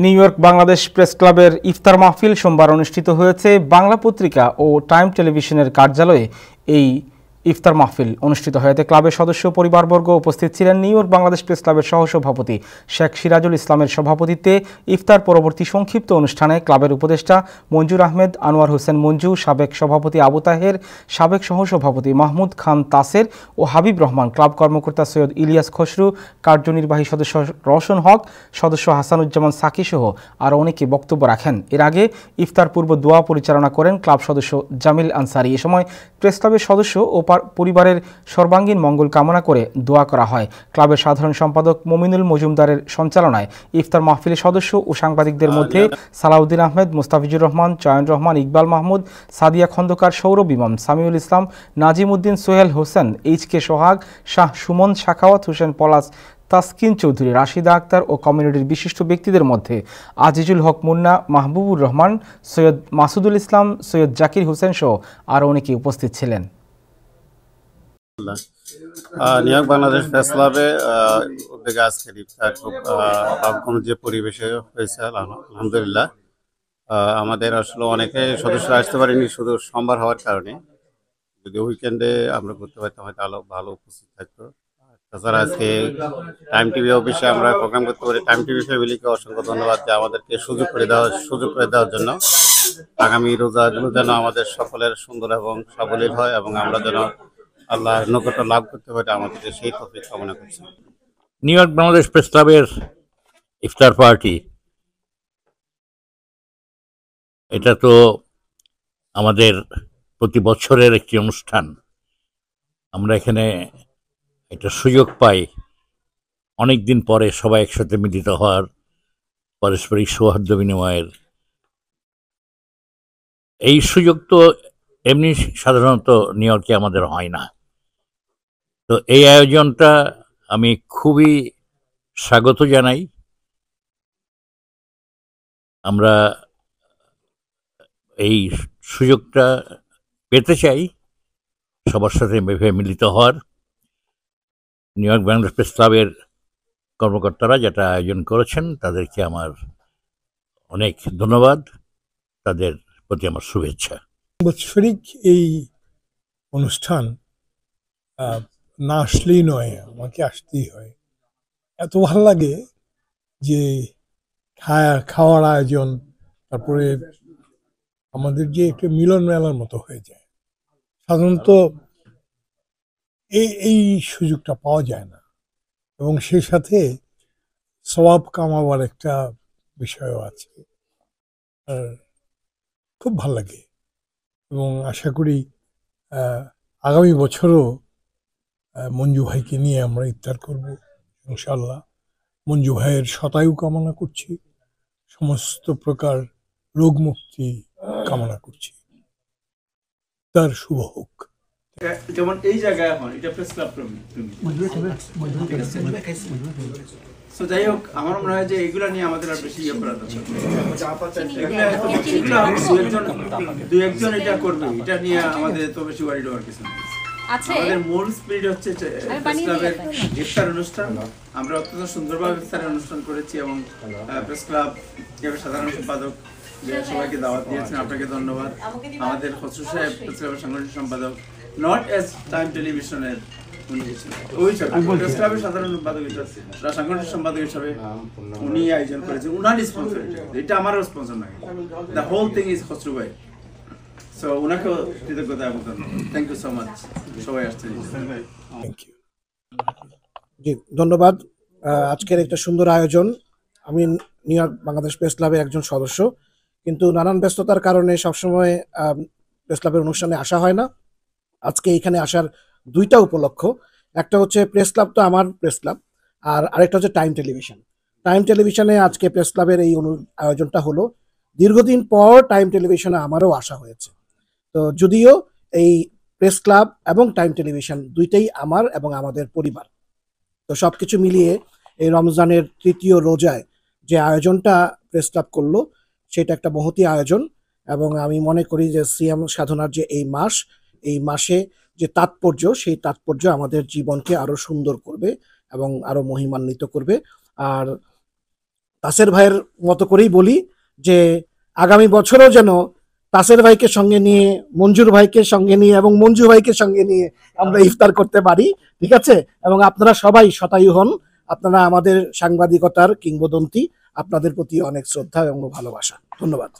New York Bangladesh press ক্লাবের ইফতার মাহফিল সোমবার অনুষ্ঠিত হয়েছে। বাংলা পত্রিকা ও টাইম টেলিভিশনের কার্যালয়ে এই ইফতার মাহফিল অনুষ্ঠিত হয়েছে। ক্লাবের সদস্য পরিবারবর্গ উপস্থিত ছিলেন। নিউ ইয়র্ক বাংলাদেশ প্রেস ক্লাবের সহসভাপতি শেখ সিরাজুল ইসলামের সভাপতিত্বে ইফতার পরবর্তী সংক্ষিপ্ত অনুষ্ঠানে ক্লাবের উপদেষ্টা মঞ্জুর আহমেদ, আনোয়ার হোসেন মঞ্জু, সাবেক সভাপতি আবু তাহের, সাবেক সহসভাপতি মাহমুদ খান তাসের ও হাবিব রহমান, ক্লাব কর্মকর্তা সৈয়দ ইলিয়াস খসরু, কার্যনির্বাহী সদস্য রওশন হক, সদস্য হাসানুজ্জামান সাকি সহ আরও অনেকে বক্তব্য রাখেন। এর আগে ইফতার পূর্ব দোয়া পরিচালনা করেন ক্লাব সদস্য জামিল আনসারি। এ সময় প্রেস ক্লাবের সদস্য ও পরিবারের সর্বাঙ্গীন মঙ্গল কামনা করে দোয়া করা হয়। ক্লাবের সাধারণ সম্পাদক মমিনুল মজুমদারের সঞ্চালনায় ইফতার মাহফিলের সদস্য ও সাংবাদিকদের মধ্যে সালাউদ্দিন আহমেদ, মুস্তাফিজুর রহমান, চয়ন রহমান, ইকবাল মাহমুদ, সাদিয়া খন্দকার, সৌরভ ইমাম, সামিউল ইসলাম, নাজিম উদ্দিন, সোহেল হোসেন, এইচ.কে সোহাগ, শাহ সুমন, সাখাওয়াত হোসেন পলাশ, তাসকিন চৌধুরী, রাশিদা আক্তার ও কমিউনিটির বিশিষ্ট ব্যক্তিদের মধ্যে আজিজুল হক মুন্না, মাহবুবুর রহমান, সৈয়দ মাসুদুল ইসলাম, সৈয়দ জাকির হোসেন সহ আরও অনেকে উপস্থিত ছিলেন। নিউ ইয়র্ক বাংলাদেশ প্রেস ক্লাবে উদ্যোগে আজকের ইফতার খুব যে পরিবেশে হয়েছে আলহামদুলিল্লাহ। আমাদের আসলে অনেকে সদস্যরা আসতে পারেনি শুধু সোমবার হওয়ার কারণে। যদি উইকেন্ডে আমরা করতে পারতাম হয়তো আরো ভালো উপস্থিত থাকতো। তাছাড়া আজকে টাইম টিভি অফিসে আমরা প্রোগ্রাম করতে পারি। টাইম টিভি ফ্যামিলিকে অসংখ্য ধন্যবাদ যে আমাদেরকে সুযোগ করে দেওয়ার জন্য। আগামী রোজাগুলো যেন আমাদের সকলের সুন্দর এবং সাবলীল হয় এবং আমরা যেন আল্লাহর নৈকট্য লাভ করতে পারে, আমাদের সেই তৌফিক কামনা করছি। নিউ ইয়র্ক বাংলাদেশ প্রেস ক্লাবের ইফতার পার্টি, এটা তো আমাদের প্রতি বছরের একটি অনুষ্ঠান। আমরা এখানে একটা সুযোগ পাই অনেক দিন পরে সবাই একসাথে মিলিত হওয়ার, পারস্পরিক সৌহার্দ্য বিনিময়ের। এই সুযোগ তো এমনি সাধারণত নিউ ইয়র্কে আমাদের হয় না। তো এই আয়োজনটা আমি খুবই স্বাগত জানাই। আমরা এই সুযোগটা পেতে চাই সবার সাথে মিলিত হওয়ার। নিউ ইয়র্ক বাংলাদেশ প্রেস ক্লাবের কর্মকর্তারা যেটা আয়োজন করেছেন তাদেরকে আমার অনেক ধন্যবাদ, তাদের প্রতি আমার শুভেচ্ছা। বাৎসরিক এই অনুষ্ঠান না আসলেই নয়, আমাকে আসতেই হয়। এত ভালো লাগে যে খাওয়ার আয়োজন, তারপরে আমাদের যে একটা মিলন মেলার মতো হয়ে যায়। সাধারণত এই সুযোগটা পাওয়া যায় না এবং সেই সাথে সওয়াব কামাবার একটা বিষয়ও আছে। খুব ভালো লাগে এবং আশা করি আগামী বছরও মঞ্জু ভাইকে নিয়ে আমরা ইফতার করব ইনশাল্লাহ। মঞ্জু ভাইয়ের শতায়ু কামনা করছি, সমস্ত প্রকার রোগ মুক্তি কামনা করছি, তার শুভ হোক। যেমন এই জায়গায় এখন এটা প্রেস ক্লাব তো যাই হোক, আমার মনে হয় যে এগুলা নিয়ে আমাদের আর বেশি ইয়ে করা দরকার। দু একজন এটা করবে, এটা নিয়ে আমাদের তো বেশি ওয়ারিড হওয়ার কিছু নেই। আমাদের মূল স্পিরিট হচ্ছে প্রেস ক্লাবের ইফতার অনুষ্ঠান। আমরা অত্যন্ত সুন্দরভাবে ইফতারের অনুষ্ঠান করেছি এবং প্রেস ক্লাব সাধারণ সম্পাদক সবাইকে দাওয়াত দিয়েছেন, আপনাকে ধন্যবাদ। আমাদের খসরু সাহেব প্রেস ক্লাবের সাংগঠনিক সম্পাদক, নট এজ টাইম টেলিভিশনের সাধারণ সম্পাদক সাংগঠনিক সম্পাদক হিসাবে উনি আয়োজন করেছেন, উনার স্পন্সর। এটা আমারও স্পন্সর না, the whole thing is Khasru ভাই। সো ওনাকেও কৃতজ্ঞতা এবং ধন্যবাদ। Thank you so much. সবাই আসছেন। জি ধন্যবাদ। আজকের একটা সুন্দর আয়োজন। আমি নিউ ইয়র্ক বাংলাদেশ প্রেস ক্লাবের একজন সদস্য, কিন্তু নানান ব্যস্ততার কারণে সবসময় প্রেস ক্লাবের অনুষ্ঠানে আসা হয় না। আজকে এখানে আসার দুইটা উপলক্ষ। একটা হচ্ছে প্রেস ক্লাব তো আমার প্রেস ক্লাব, আর আরেকটা হচ্ছে টাইম টেলিভিশন। টাইম টেলিভিশনে আজকে প্রেস ক্লাবের এই আয়োজনটা হলো। দীর্ঘদিন পর টাইম টেলিভিশনে আমারও আসা হয়েছে। তো যদিও এই প্রেস ক্লাব এবং টাইম টেলিভিশন দুইটাই আমার এবং আমাদের পরিবার, তো সবকিছু মিলিয়ে এই রমজানের তৃতীয় রোজায় যে আয়োজনটা প্রেস ক্লাব করলো সেটা একটা মহতী আয়োজন। এবং আমি মনে করি যে সিয়াম সাধনার যে এই মাসে যে তাৎপর্য, সেই তাৎপর্য আমাদের জীবনকে আরো সুন্দর করবে এবং আরো মহিমান্বিত করবে। আর তাসের ভাইয়ের মতো করেই বলি যে আগামী বছরও যেন তাসের ভাইকে সঙ্গে নিয়ে, মঞ্জুর ভাইকে সঙ্গে নিয়ে এবং মঞ্জু ভাইকে সঙ্গে নিয়ে আমরা ইফতার করতে পারি, ঠিক আছে? এবং আপনারা সবাই শতায়ু হন, আপনারা আমাদের সাংবাদিকতার কিংবদন্তি, আপনাদের প্রতি অনেক শ্রদ্ধা এবং ভালোবাসা। ধন্যবাদ।